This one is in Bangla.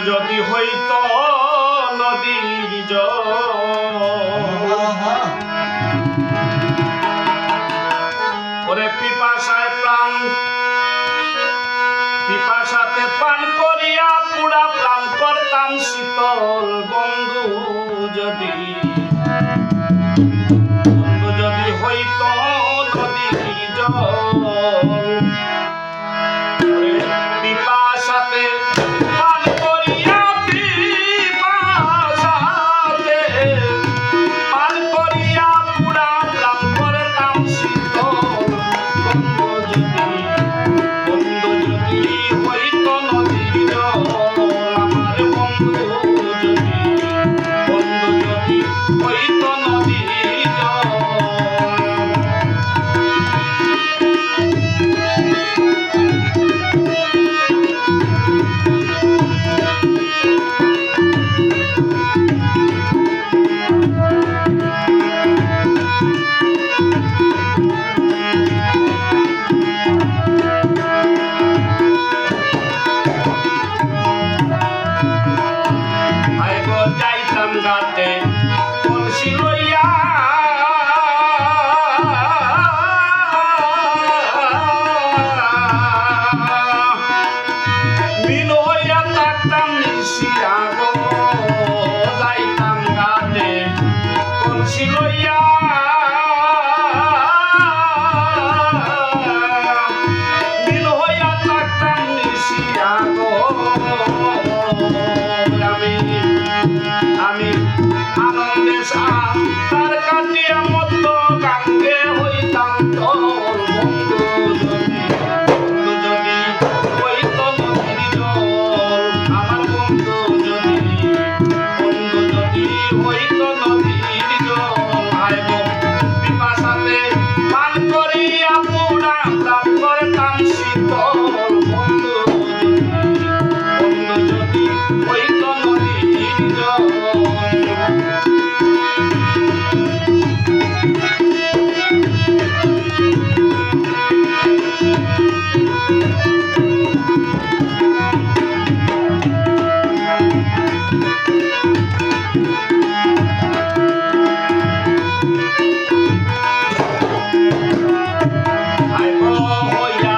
যদি হইত নদীর জল ওরে পিপাসায় প্রাণ পিপাসাতে পান করিয়া পুরা প্রাণ করতাম শীতল বন্ধু যদি হইত নদীর জল ওরে পিপাসাতে পান করিয়া পিপাসাতে পান করিয়া পুরা প্রাণ করতাম শীতল বন্ধু যদি হইত নদীর জল আমার বন্ধু যদি হইত নদীর জল যাইতাম গাতে কলসি লইয়া মিল হইয়া থাকতাম নিশিয়া গো যাইতাম গাতে কলসি লইয়া মিল হইয়া থাকতাম নিশিয়া গো আমি আনন্দে তার কাটিয়া মত গাঙ্গে হইতাম তোর বন্ধু যদি হইত নদীর জল আমার বন্ধু যদি হইত নদীর জল আইব পিপাসাতে পান করিয়া পুরা প্রাণ করতাম শীতল বন্ধু যদি হইত নদীর জল আইব হইয়া